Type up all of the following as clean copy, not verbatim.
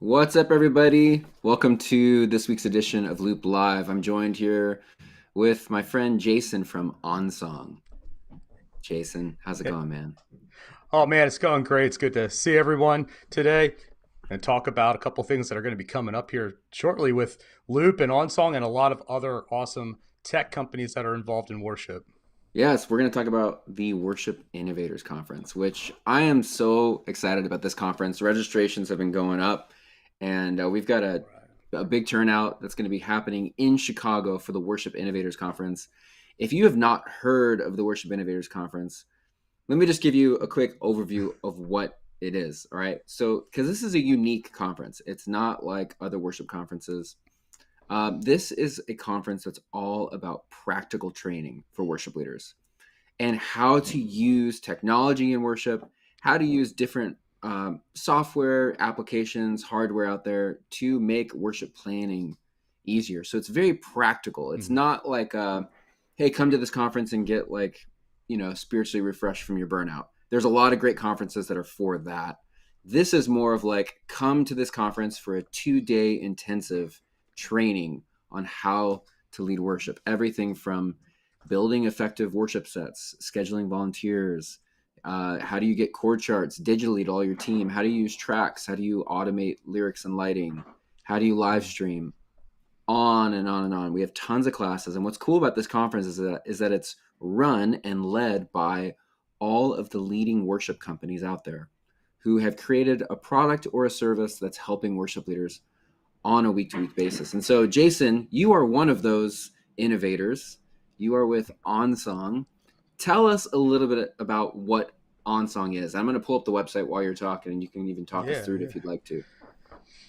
What's up, everybody? Welcome to this week's edition of Loop Live. I'm joined here with my friend Jason from OnSong. Jason, how's it Yeah. going, man? Oh man, it's going great. It's good to see everyone today and talk about a couple things that are going to be coming up here shortly with Loop and OnSong and a lot of other awesome tech companies that are involved in worship. Yes, we're going to talk about the Worship Innovators Conference, which I am so excited about this conference. Registrations have been going up, and we've got a big turnout that's going to be happening in Chicago for the Worship Innovators Conference. If you have not heard of the Worship Innovators Conference, let me just give you a quick overview of what it is. All right. So, because this is a unique conference, it's not like other worship conferences. This is a conference that's all about practical training for worship leaders and how to use technology in worship, how to use different software applications, hardware out there to make worship planning easier. So it's very practical. It's Mhm. not like, hey, come to this conference and get spiritually refreshed from your burnout. There's a lot of great conferences that are for that. This is more of like, come to this conference for a 2-day intensive training on how to lead worship. Everything from building effective worship sets, scheduling volunteers, how do you get chord charts digitally to all your team? How do you use tracks? How do you automate lyrics and lighting? How do you live stream? On and on and on. We have tons of classes, and what's cool about this conference is that it's run and led by all of the leading worship companies out there who have created a product or a service that's helping worship leaders on a week-to-week basis. And so, Jason, you are one of those innovators. You are with OnSong. Tell us a little bit about what OnSong is. I'm going to pull up the website while you're talking, and you can even talk us Yeah, through it yeah. if you'd like to.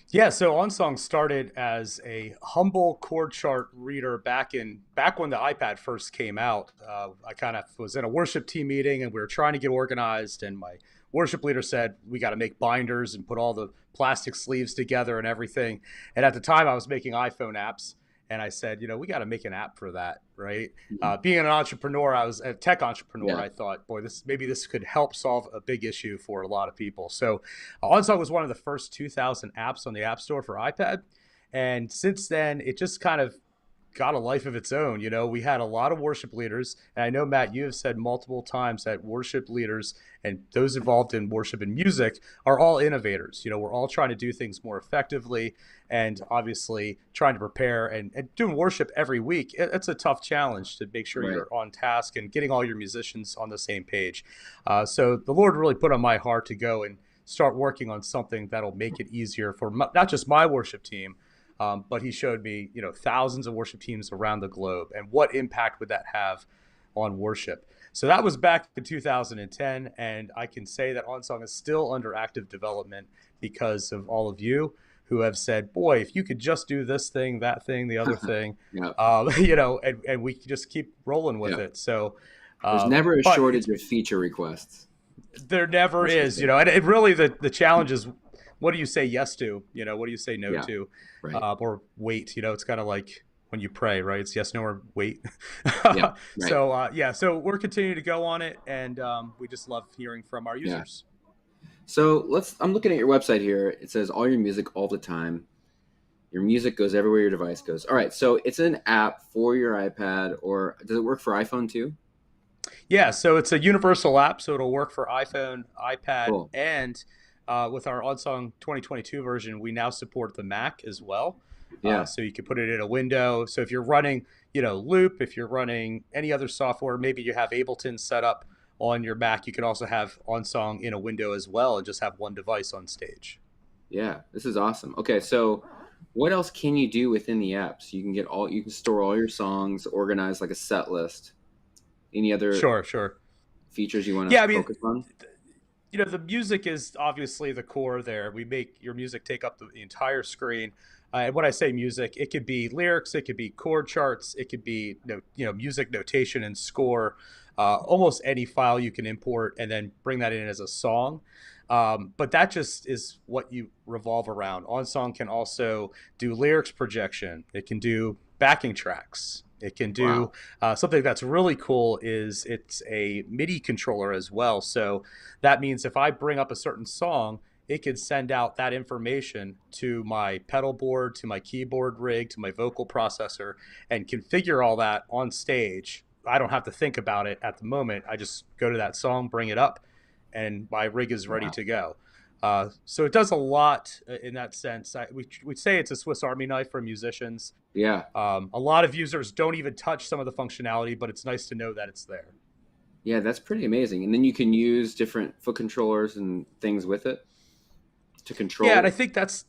Yeah, so OnSong started as a humble chord chart reader back when the iPad first came out. I kind of was in a worship team meeting and we were trying to get organized, and my worship leader said we got to make binders and put all the plastic sleeves together and everything. And at the time, I was making iPhone apps, and I said, we got to make an app for that, right? Mhm. Being an entrepreneur, I was a tech entrepreneur. Yeah. I thought, boy, this could help solve a big issue for a lot of people. So OnSong was one of the first 2,000 apps on the App Store for iPad. And since then, it just kind of got a life of its own. We had a lot of worship leaders. And I know, Matt, you have said multiple times that worship leaders and those involved in worship and music are all innovators. We're all trying to do things more effectively and obviously trying to prepare and doing worship every week. It's a tough challenge to make sure Right. you're on task and getting all your musicians on the same page. So the Lord really put on my heart to go and start working on something that'll make it easier for not just my worship team, but he showed me, thousands of worship teams around the globe and what impact would that have on worship. So that was back in 2010, and I can say that OnSong is still under active development because of all of you who have said, "Boy, if you could just do this thing, that thing, the other thing," Yeah. and we just keep rolling with Yeah. it. So, There's never a but it's shortage of feature requests. there never That's for is, sure. and it really the challenge is what do you say yes to? What do you say no Yeah. to, Right. or wait? It's kind of like when you pray, right? It's yes, no, or wait. Yeah. Right. So yeah, so we're continuing to go on it, and we just love hearing from our Yeah. users. So I'm looking at your website here. It says all your music all the time. Your music goes everywhere your device goes. All right. So it's an app for your iPad, or does it work for iPhone too? Yeah, so it's a universal app, so it'll work for iPhone, iPad, Cool. and with our OnSong 2022 version, we now support the Mac as well. Yeah. So you can put it in a window. So if you're running, Loop, if you're running any other software, maybe you have Ableton set up on your Mac, you can also have OnSong in a window as well and just have one device on stage. Yeah. This is awesome. Okay. So what else can you do within the app? So you can store all your songs, organize like a set list. Any other Sure, sure. features you want to Yeah, I mean, focus on? the music is obviously the core there. We make your music take up the entire screen. And when I say music, it could be lyrics, it could be chord charts, it could be music notation and score. Almost any file you can import and then bring that in as a song. But that just is what you revolve around. OnSong can also do lyrics projection. It can do backing tracks. It can do Wow. something that's really cool is it's a MIDI controller as well. So that means if I bring up a certain song it can send out that information to my pedal board, to my keyboard rig, to my vocal processor, and configure all that on stage. I don't have to think about it at the moment. I just go to that song, bring it up, and my rig is ready Wow. to go. So it does a lot in that sense. We'd say it's a Swiss Army knife for musicians. Yeah. A lot of users don't even touch some of the functionality, but it's nice to know that it's there. Yeah, that's pretty amazing. And then you can use different foot controllers and things with it to Yeah, and I control. think that's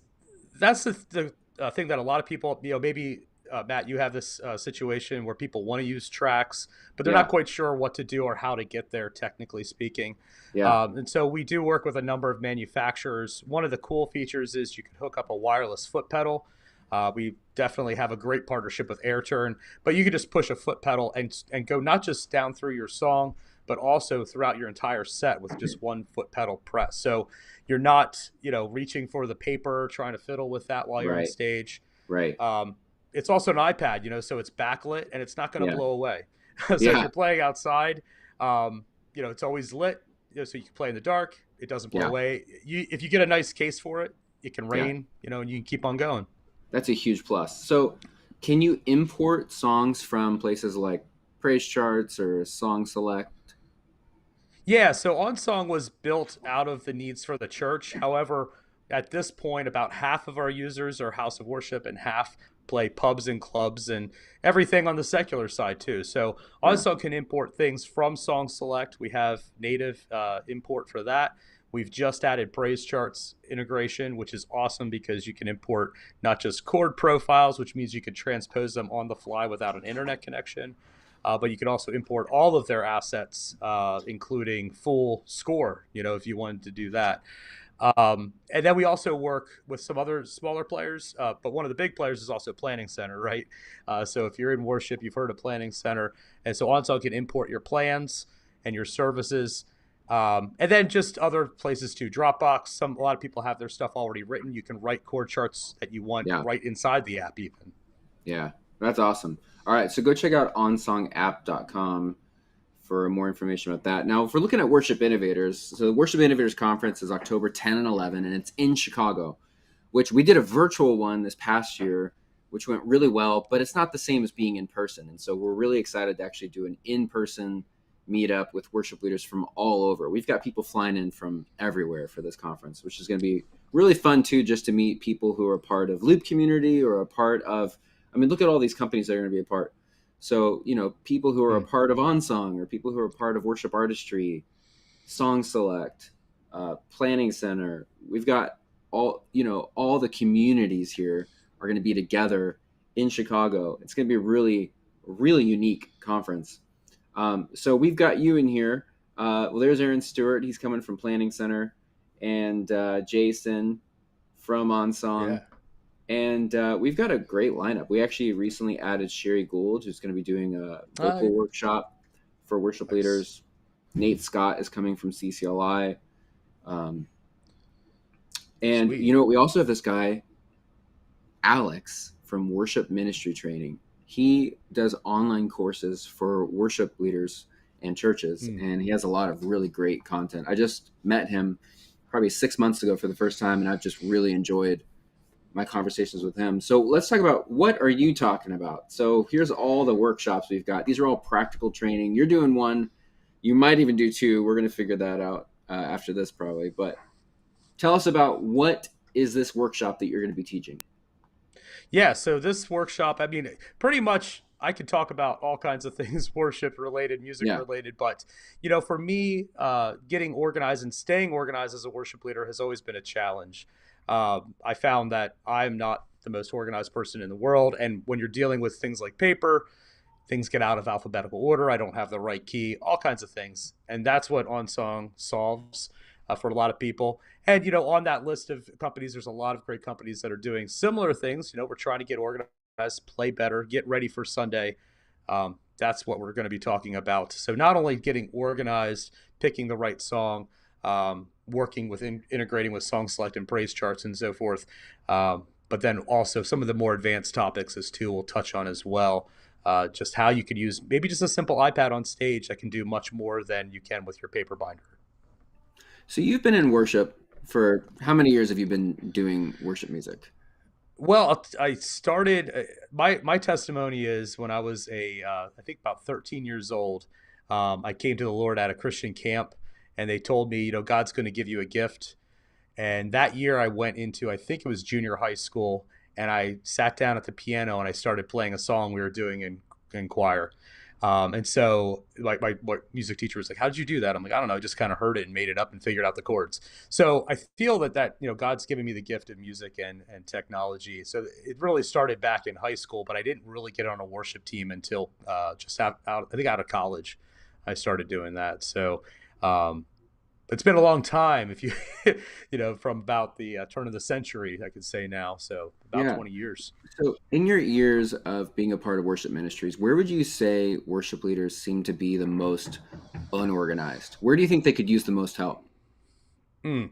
the thing that a lot of people, maybe Matt, you have this situation where people want to use tracks, but they're not Yeah. quite sure what to do or how to get there, technically speaking. Yeah. And so we do work with a number of manufacturers. One of the cool features is you can hook up a wireless foot pedal. We definitely have a great partnership with AirTurn, but you can just push a foot pedal and go not just down through your song, but also throughout your entire set with just one foot pedal press. So you're not, reaching for the paper, trying to fiddle with that while you're on Right. stage. Right. It's also an iPad, so it's backlit and it's not going to Yeah. blow away. So if Yeah. you're playing outside, it's always lit, so you can play in the dark. It doesn't blow Yeah. away. If you get a nice case for it, it can Yeah. rain, and you can keep on going. That's a huge plus. So, can you import songs from places like Praise Charts or Song Select? Yeah, so OnSong was built out of the needs for the church. However, at this point, about half of our users are house of worship and half play pubs and clubs and everything on the secular side too. So Yeah. OnSong can import things from Song Select. We have native import for that. We've just added Praise Charts integration, which is awesome because you can import not just chord profiles, which means you can transpose them on the fly without an internet connection, but you can also import all of their assets, including full score, if you wanted to do that. And then we also work with some other smaller players, but one of the big players is also Planning Center, right? So if you're in worship, you've heard of Planning Center. And so OnSong can import your plans and your services. And then just other places too. Dropbox, a lot of people have their stuff already written. You can write chord charts that you want Yeah. right inside the app even. Yeah. That's awesome. All right. So, go check out onsongapp.com for more information about that. Now, if we're looking at Worship Innovators, so the Worship Innovators Conference is October 10 and 11, and it's in Chicago, which we did a virtual one this past year, which went really well, but it's not the same as being in person. And so we're really excited to actually do an in-person meetup with worship leaders from all over. We've got people flying in from everywhere for this conference, which is going to be really fun too, just to meet people who are a part of Loop community or a part of, look at all these companies that are going to be a part. So, people who are a Hmm. part of OnSong or people who are a part of Worship Artistry, Song Select, Planning Center. We've got all the communities here are going to be together in Chicago. It's going to be a really, really unique conference. So we've got you in here. Well, there's Aaron Stewart. He's coming from Planning Center, and Jason from OnSong. Yeah. And we've got a great lineup. We actually recently added Sherry Gould, who's going to be doing a vocal Yeah. workshop for worship Nice. leaders. Nate Scott is coming from CCLI. Um, and Sweet. we also have this guy, Alex, from Worship Ministry Training. He does online courses for worship leaders and churches, Hmm. and he has a lot of really great content. I just met him probably 6 months ago for the first time, and I've just really enjoyed my conversations with him. So let's talk about, what are you talking about? So here's all the workshops we've got. These are all practical training. You're doing one. You might even do two. We're going to figure that out after this probably. But tell us about, what is this workshop that you're going to be teaching? Yeah, so this workshop, pretty much I could talk about all kinds of things worship related, music Yeah. related, but for me, getting organized and staying organized as a worship leader has always been a challenge. I found that I'm not the most organized person in the world, and when you're dealing with things like paper, things get out of alphabetical order. I don't have the right key, all kinds of things. And that's what OnSong solves for a lot of people. And, on that list of companies, there's a lot of great companies that are doing similar things. We're trying to get organized, play better, get ready for Sunday. That's what we're going to be talking about. So not only getting organized, picking the right song, working with integrating with Song Select and Praise Charts and so forth. But then also some of the more advanced topics as too we'll touch on as well. Just how you could use maybe just a simple iPad on stage that can do much more than you can with your paper binder. So you've been in worship For how many years have you been doing worship music? Well, I started my testimony is when I was I think about 13 years old. I came to the Lord at a Christian camp, and they told me, God's going to give you a gift. And that year, I went into, I think it was junior high school, and I sat down at the piano and I started playing a song we were doing in choir. And so, like, my music teacher was like, "How did you do that?" I'm like, "I don't know, just kind of heard it and made it up and figured out the chords." So I feel that God's given me the gift of music and technology. So it really started back in high school, but I didn't really get on a worship team until just I think out of college, I started doing that. So um, it's been a long time. If you from about the turn of the century, I could say now. So about Yeah. 20 years. So, in your years of being a part of worship ministries, where would you say worship leaders seem to be the most unorganized? Where do you think they could use the most help? Hmm.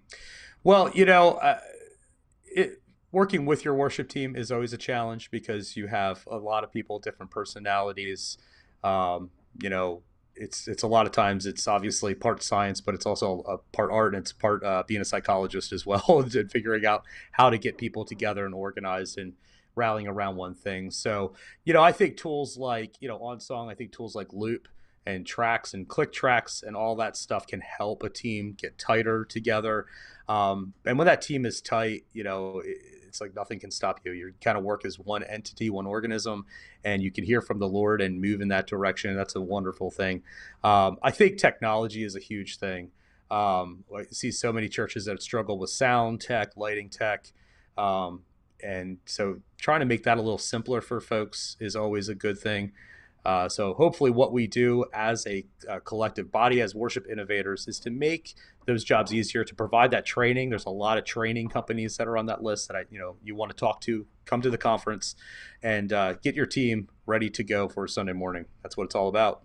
Well, it, working with your worship team is always a challenge because you have a lot of people, different personalities. Um, you know, it's a lot of times it's obviously part science, but it's also a part art, and it's part being a psychologist as well, and figuring out how to get people together and organized and rallying around one thing. So, I think tools like OnSong, I think tools like Loop and tracks and click tracks and all that stuff can help a team get tighter together. And when that team is tight, it's like nothing can stop you. You kind of work as one entity, one organism, and you can hear from the Lord and move in that direction. That's a wonderful thing. I think technology is a huge thing. I see so many churches that struggle with sound tech, lighting tech. Um, and so trying to make that a little simpler for folks is always a good thing. So hopefully what we do as a collective body, as worship innovators, is to make those jobs easier, to provide that training. There's a lot of training companies that are on that list that you want to talk to. Come to the conference and get your team ready to go for Sunday morning. That's what it's all about.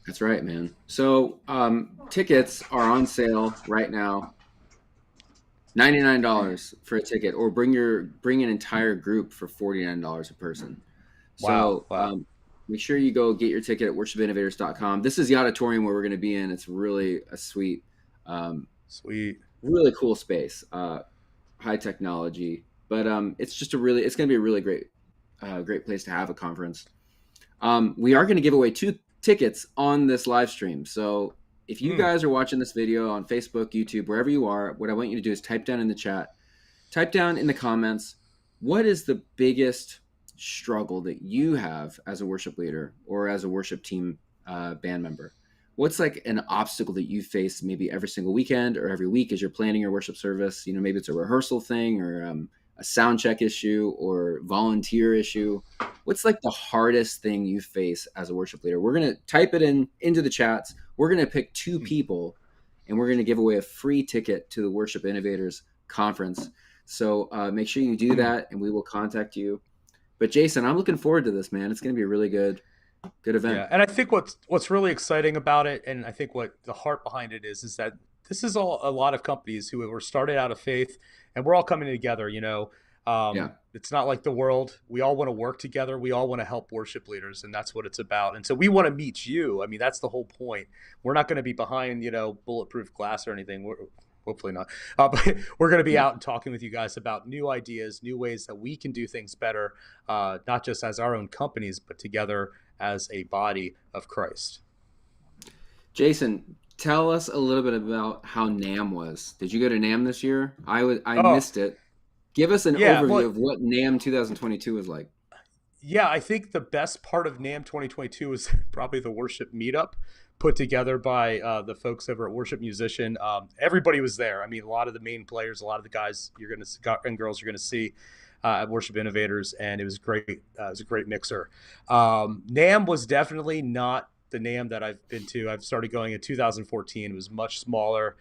That's right, man. So, tickets are on sale right now. $99 for a ticket, or bring an entire group for $49 a person. Wow. So Wow. make sure you go get your ticket at worshipinnovators.com. This is the auditorium where we're going to be in. It's really a sweet, um, Sweet. really cool space, high technology, but it's going to be a really great place to have a conference. We are going to give away 2 tickets on this live stream. So if you Mm. guys are watching this video on Facebook, YouTube, wherever you are, what I want you to do is type down in the chat, type down in the comments, what is the biggest struggle that you have as a worship leader or as a worship team band member? What's like an obstacle that you face maybe every single weekend or every week as you're planning your worship service? Maybe it's a rehearsal thing or a sound check issue or volunteer issue. What's like the hardest thing you face as a worship leader? We're going to type it into the chats. We're going to pick 2 Mm. people and we're going to give away a free ticket to the Worship Innovators Conference. So make sure you do Mm. that and we will contact you. But Jason, I'm looking forward to this, man. It's going to be a really good event. Yeah, and I think what's really exciting about it, and I think what the heart behind it is that this is all a lot of companies who were started out of faith, and we're all coming together. Yeah. It's not like the world. We all want to work together. We all want to help worship leaders, and that's what it's about. And so we want to meet you. I mean, that's the whole point. We're not going to be behind bulletproof glass or anything. Hopefully not. But we're going to be Yeah. out and talking with you guys about new ideas, new ways that we can do things better, not just as our own companies, but together as a body of Christ. Jason, tell us a little bit about how NAM was. Did you go to NAM this year? I Oh, missed it. Give us an yeah. overview Well, of what NAM 2022 was like. yeah, I think the best part of NAM 2022 was probably the worship meetup put together by the folks over at Worship Musician. Everybody was there. I mean, a lot of the main players, a lot of the guys and girls you're going to see at Worship Innovators, and it was great. It was a great mixer. NAM was definitely not the NAM that I've been to. I've started going in 2014. It was much smaller.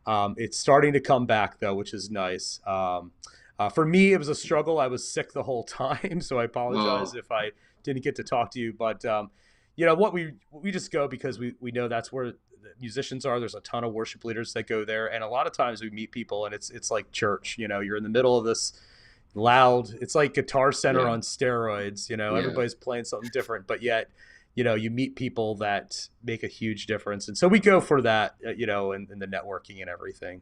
It's starting to come back though, which is nice. For me, it was a struggle. I was sick the whole time, so I apologize Oh, if I didn't get to talk to you. But what we just go because we know that's where the musicians are. There's a ton of worship leaders that go there, and a lot of times we meet people, and it's like church. You're in the middle of this loud. It's like Guitar Center yeah. on steroids. Yeah. Everybody's playing something different, but yet you meet people that make a huge difference, and so we go for that. And the networking and everything.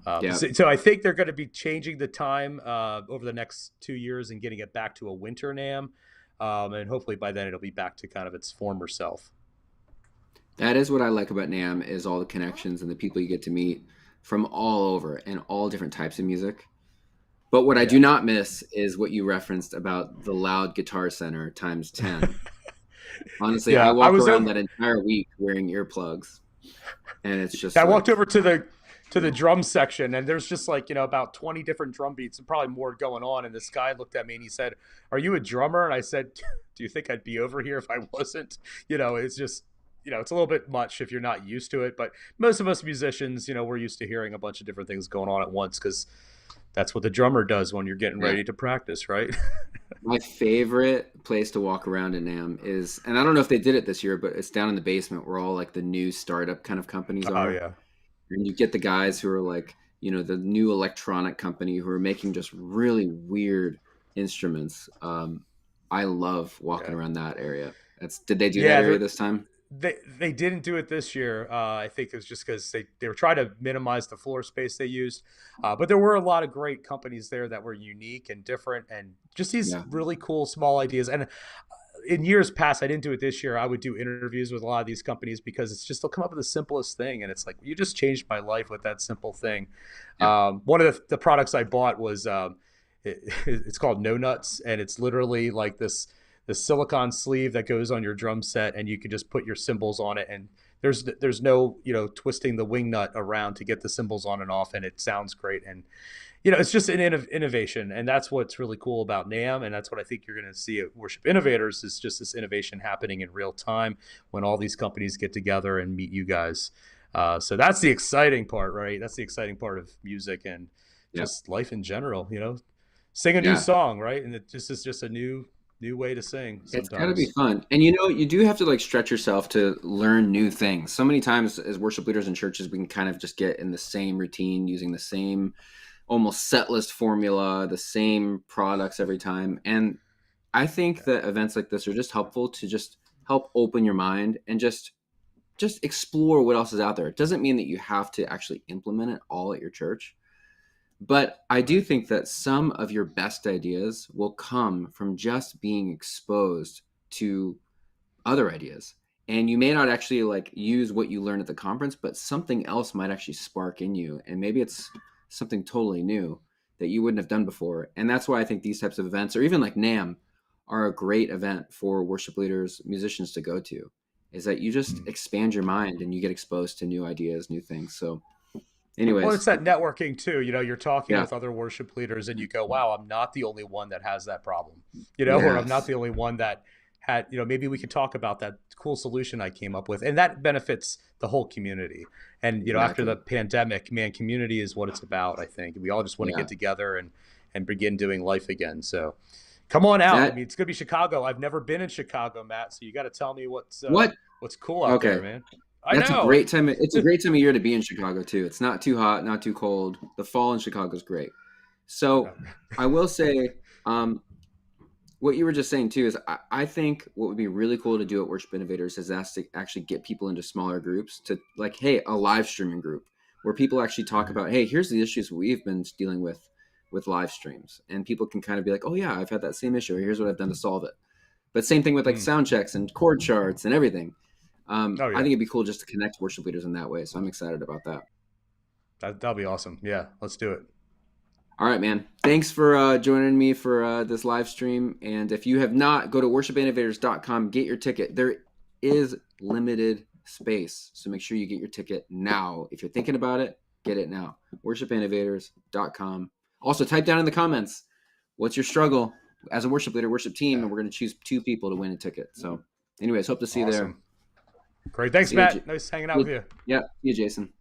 Yeah. So I think they're going to be changing the time over the next 2 years and getting it back to a winter NAM. And hopefully by then it'll be back to kind of its former self. That is what I like about NAMM is all the connections and the people you get to meet from all over and all different types of music. But what I Yeah. do not miss is what you referenced about the loud guitar center times 10. Honestly, I Yeah. I walk was around over. that entire week wearing earplugs and it's just I walked like, over to the drum section, and there's just like about 20 different drum beats and probably more going on. And this guy looked at me and he said, "Are you a drummer?" And I said, "Do you think I'd be over here if I wasn't?" It's just it's a little bit much if you're not used to it. But most of us musicians, we're used to hearing a bunch of different things going on at once because that's what the drummer does when you're getting yeah. ready to practice, right? My favorite place to walk around in NAMM is, and I don't know if they did it this year, but it's down in the basement where all like the new startup kind of companies Oh are. yeah, And you get the guys who are like, the new electronic company who are making just really weird instruments. I love walking yeah, around that area. Did they do that yeah. area this time? They didn't do it this year. I think it was just because they were trying to minimize the floor space they used. But there were a lot of great companies there that were unique and different, and just these Yeah. really cool small ideas. And in years past, I didn't do it this year. I would do interviews with a lot of these companies because it's just they'll come up with the simplest thing, and it's like you just changed my life with that simple thing. Yeah. One of the products I bought was it's called No Nuts, and it's literally like this silicon sleeve that goes on your drum set, and you can just put your cymbals on it, and there's no twisting the wing nut around to get the cymbals on and off, and it sounds great. And it's just an innovation, and that's what's really cool about NAMM, and that's what I think you're going to see at Worship Innovators is just this innovation happening in real time when all these companies get together and meet you guys. So that's the exciting part, right? That's the exciting part of music and Yeah. just life in general. Sing a new Yeah. song, right? And it just is just a new way to sing It's got to be sometimes. fun. And you do have to like stretch yourself to learn new things. So many times as worship leaders in churches, we can kind of just get in the same routine using the same almost set list formula, the same products every time. And I think that events like this are just helpful to just help open your mind and just explore what else is out there. It doesn't mean that you have to actually implement it all at your church. But I do Right. think that some of your best ideas will come from just being exposed to other ideas. And you may not actually like use what you learned at the conference, but something else might actually spark in you. And maybe it's something totally new that you wouldn't have done before. And that's why I think these types of events, or even like NAM, are a great event for worship leaders, musicians to go to, is that you just expand your mind and you get exposed to new ideas, new things. So, Well, it's anyways, that networking too. You're talking yeah. with other worship leaders and you go, wow, I'm not the only one that has that problem, or I'm not Yes. the only one that had, maybe we could talk about that cool solution I came up with. And that benefits the whole community. And, after the Exactly. pandemic, man, community is what it's about, I think. We all just want to Yeah. get together and begin doing life again. So come on out. I That mean, it's going to be Chicago. I've never been in Chicago, Matt. So you got to tell me what? what's cool out there, Okay. man. I That's a know. great time. It's a great time of year to be in Chicago too. It's not too hot, not too cold. The fall in Chicago is great. So I will say, um, what you were just saying too is I think what would be really cool to do at Worship Innovators is ask to actually get people into smaller groups to like, hey, a live streaming group where people actually talk about, hey, here's the issues we've been dealing with live streams, and people can kind of be like, oh yeah, I've had that same issue. Or here's what I've done to solve it. But same thing with like Mm. sound checks and chord charts and everything. Oh I yeah. think it'd be cool just to connect worship leaders in that way. So I'm excited about that. That'll be awesome. Yeah, let's do it. All right, man. Thanks for joining me for this live stream. And if you have not, go to worshipinnovators.com, get your ticket. There is limited space. So make sure you get your ticket now. If you're thinking about it, get it now. Worshipinnovators.com. Also, type down in the comments, what's your struggle as a worship leader, worship team, Yeah. and we're going to choose 2 people to win a ticket. So anyways, hope to see you there. Awesome. Great. Thanks, See you. Matt. Nice hanging out with you. Yeah, see you, Jason.